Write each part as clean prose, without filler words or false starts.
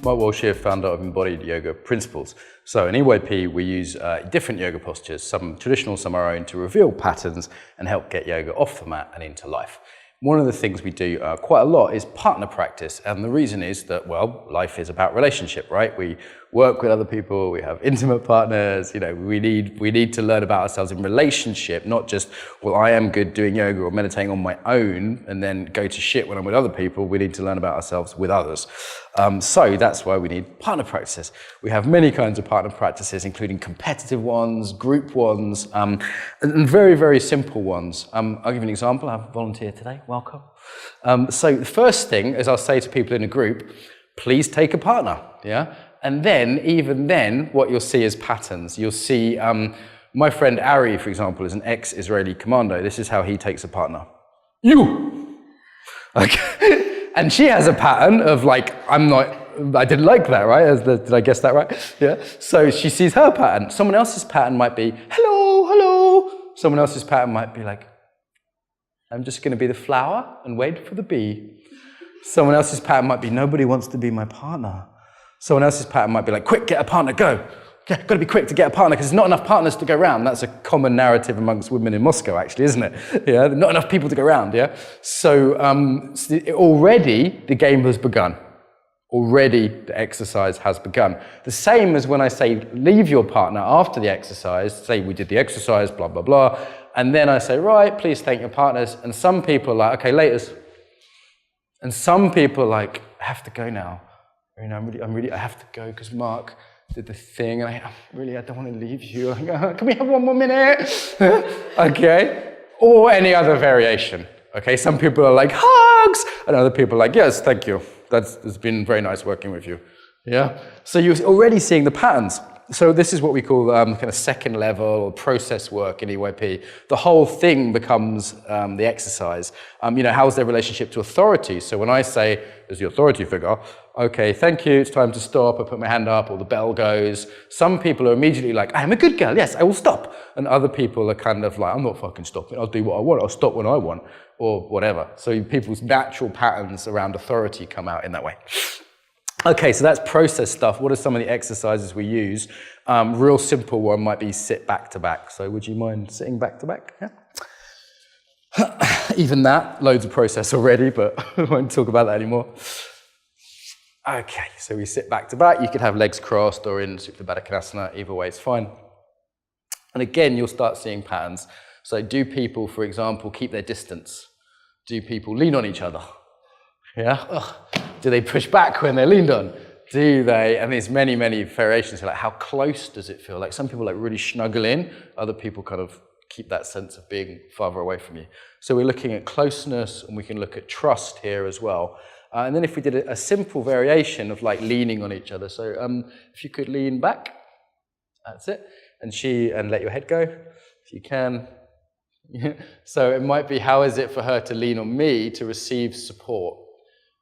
Mark Walsh here, founder of Embodied Yoga Principles. So in EYP, we use different yoga postures, some traditional, some our own, to reveal patterns and help get yoga off the mat and into life. One of the things we do quite a lot is partner practice, and the reason is that, well, life is about relationship, right? We work with other people, we have intimate partners, you know, we need to learn about ourselves in relationship, not just, well, I am good doing yoga or meditating on my own and then go to shit when I'm with other people. We need to learn about ourselves with others. So that's why we need partner practices. We have many kinds of partner practices, including competitive ones, group ones, and very, very simple ones. I'll give you an example. I have a volunteer today. Welcome. So the first thing is I'll say to people in a group, please take a partner, yeah? And then, even then, what you'll see is patterns. You'll see, my friend Ari, for example, is an ex-Israeli commando. This is how he takes a partner. You! Okay. And she has a pattern of like, I didn't like that, right? Did I guess that right? Yeah. So she sees her pattern. Someone else's pattern might be, hello, hello. Someone else's pattern might be like, I'm just going to be the flower and wait for the bee. Someone else's pattern might be, nobody wants to be my partner. Someone else's pattern might be like, quick, get a partner, go. Yeah, got to be quick to get a partner because there's not enough partners to go around. That's a common narrative amongst women in Moscow, actually, isn't it? Yeah, not enough people to go around, yeah? So already the game has begun. Already the exercise has begun. The same as when I say, leave your partner after the exercise, say we did the exercise, blah, blah, blah, and then I say, right, please thank your partners. And some people are like, okay, laters. And some people are like, I have to go now. You know, I have to go because Mark did the thing, and I don't want to leave you. Can we have one more minute? Okay. Or any other variation. Okay. Some people are like, hugs, and other people are like, yes, thank you. It's been very nice working with you. Yeah. So you're already seeing the patterns. So this is what we call kind of second level or process work in EYP. The whole thing becomes the exercise. You know, how's their relationship to authority? So when I say, as the authority figure, okay, thank you, it's time to stop, I put my hand up, or the bell goes. Some people are immediately like, I'm a good girl, yes, I will stop. And other people are kind of like, I'm not fucking stopping, I'll do what I want, I'll stop when I want, or whatever. So people's natural patterns around authority come out in that way. Okay, so that's process stuff. What are some of the exercises we use? Real simple one might be sit back to back. So would you mind sitting back to back? Yeah. Even that, loads of process already, but I won't talk about that anymore. Okay, so we sit back to back. You could have legs crossed or in Supta Baddha Konasana, either way is fine. And again, you'll start seeing patterns. So do people, for example, keep their distance? Do people lean on each other? Yeah? Ugh. Do they push back when they're leaned on? Do they? And there's many, many variations. So like, how close does it feel? Like some people like really snuggle in, other people kind of keep that sense of being farther away from you. So we're looking at closeness, and we can look at trust here as well. And then if we did a simple variation of like leaning on each other. So if you could lean back, that's it. And let your head go, if you can. So it might be, how is it for her to lean on me to receive support?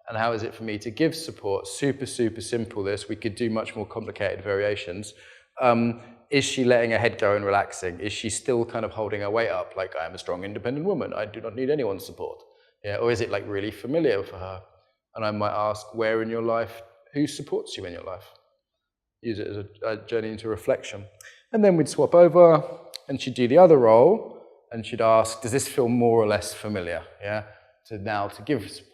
And how is it for me to give support? Super, super simple this. We could do much more complicated variations. Is she letting her head go and relaxing? Is she still kind of holding her weight up? Like, I am a strong, independent woman. I do not need anyone's support. Yeah, or is it like really familiar for her? And I might ask, where in your life, who supports you in your life? Use it as a journey into reflection. And then we'd swap over, and she'd do the other role, and she'd ask, does this feel more or less familiar? Yeah, to give support.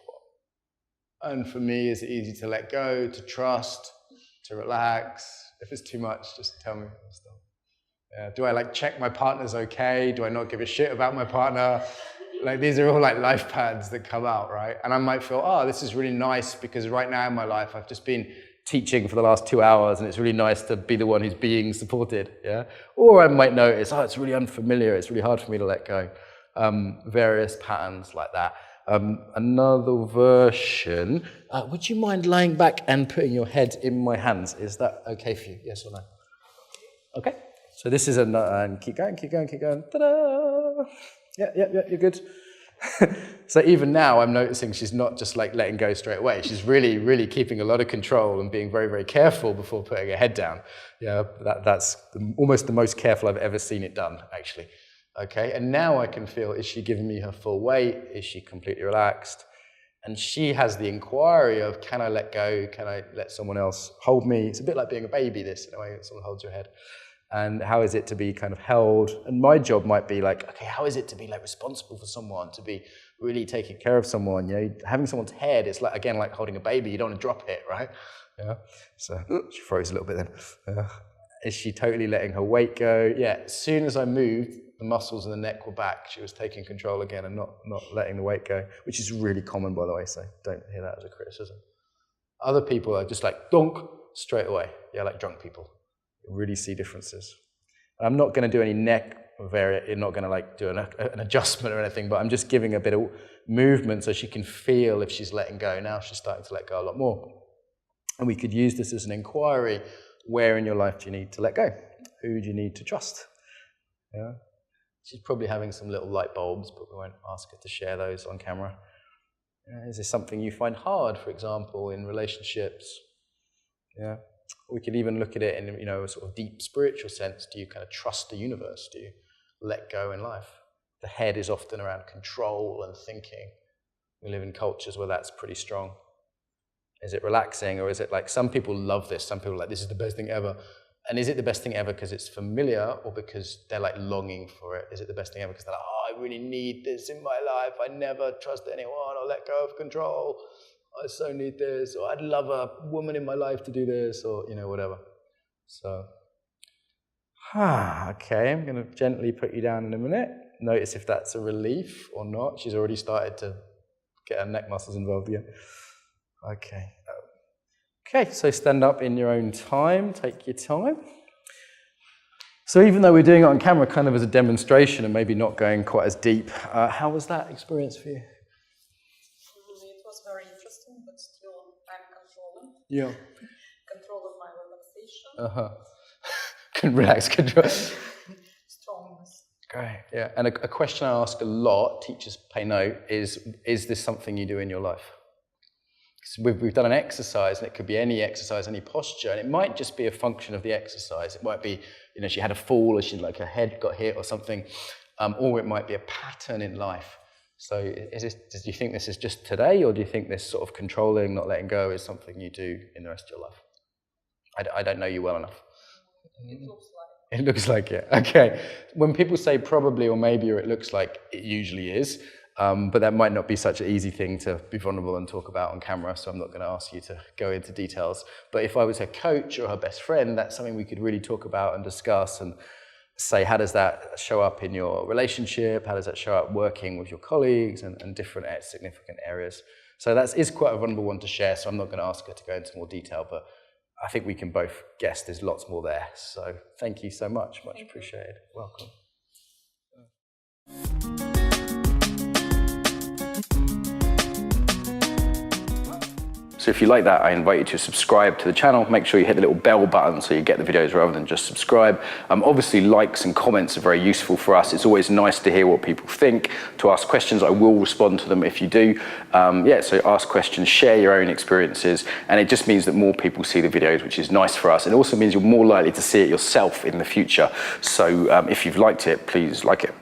And for me, is it easy to let go, to trust, to relax? If it's too much, just tell me. Yeah. Do I like check my partner's okay? Do I not give a shit about my partner? Like these are all like life patterns that come out, right? And I might feel, oh, this is really nice because right now in my life, I've just been teaching for the last 2 hours and it's really nice to be the one who's being supported, yeah? Or I might notice, oh, it's really unfamiliar. It's really hard for me to let go. Various patterns like that. Another version, would you mind lying back and putting your head in my hands? Is that okay for you? Yes or no? Okay. So this is and keep going, keep going, keep going. Ta-da! Yeah, you're good. So even now I'm noticing she's not just like letting go straight away. She's really, really keeping a lot of control and being very, very careful before putting her head down. Yeah, that's almost the most careful I've ever seen it done, actually. Okay, and now I can feel, is she giving me her full weight? Is she completely relaxed? And she has the inquiry of, can I let go? Can I let someone else hold me? It's a bit like being a baby, this, in a way, someone holds your head. And how is it to be kind of held? And my job might be like, okay, how is it to be like responsible for someone, to be really taking care of someone? You know, having someone's head, it's like, again, like holding a baby, you don't want to drop it, right? Yeah. So she froze a little bit then. Is she totally letting her weight go? Yeah, as soon as I moved, the muscles in the neck were back. She was taking control again and not letting the weight go, which is really common, by the way, so don't hear that as a criticism. Other people are just like, donk, straight away. Yeah, like drunk people. You really see differences. I'm not going to do any neck variant. You're not going to like do an adjustment or anything, but I'm just giving a bit of movement so she can feel if she's letting go. Now she's starting to let go a lot more. And we could use this as an inquiry. Where in your life do you need to let go? Who do you need to trust? Yeah. She's probably having some little light bulbs, but we won't ask her to share those on camera. Is this something you find hard, for example, in relationships? Yeah. We could even look at it in, you know, a sort of deep spiritual sense. Do you kind of trust the universe? Do you let go in life? The head is often around control and thinking. We live in cultures where that's pretty strong. Is it relaxing, or is it like, some people love this, some people are like, this is the best thing ever. And is it the best thing ever because it's familiar, or because they're like longing for it? Is it the best thing ever because they're like, oh, I really need this in my life. I never trust anyone or let go of control. I so need this, or I'd love a woman in my life to do this, or, you know, whatever. So, okay, I'm going to gently put you down in a minute. Notice if that's a relief or not. She's already started to get her neck muscles involved again. Okay. Okay, so stand up in your own time, take your time. So even though we're doing it on camera kind of as a demonstration and maybe not going quite as deep, how was that experience for you? It was very interesting, but still I'm controlling. Yeah. Control of my relaxation. Can relax, control. Strongness. Great, yeah. And a question I ask a lot, teachers pay note, is this something you do in your life? We've done an exercise, and it could be any exercise, any posture, and it might just be a function of the exercise. It might be, you know, she had a fall, or she like her head got hit or something, or it might be a pattern in life. So do you think this is just today, or do you think this sort of controlling, not letting go is something you do in the rest of your life? I don't know you well enough. It looks like. It looks like it. Okay. When people say probably or maybe or it looks like, it usually is. But that might not be such an easy thing to be vulnerable and talk about on camera, so I'm not going to ask you to go into details. But if I was her coach or her best friend, that's something we could really talk about and discuss and say, how does that show up in your relationship? How does that show up working with your colleagues and different significant areas? So that is quite a vulnerable one to share, so I'm not going to ask her to go into more detail, but I think we can both guess there's lots more there. So thank you so much. Much appreciated. Welcome. So if you like that, I invite you to subscribe to the channel. Make sure you hit the little bell button so you get the videos rather than just subscribe. Obviously, likes and comments are very useful for us. It's always nice to hear what people think. To ask questions, I will respond to them if you do. So ask questions, share your own experiences, and it just means that more people see the videos, which is nice for us. It also means you're more likely to see it yourself in the future. So if you've liked it, please like it.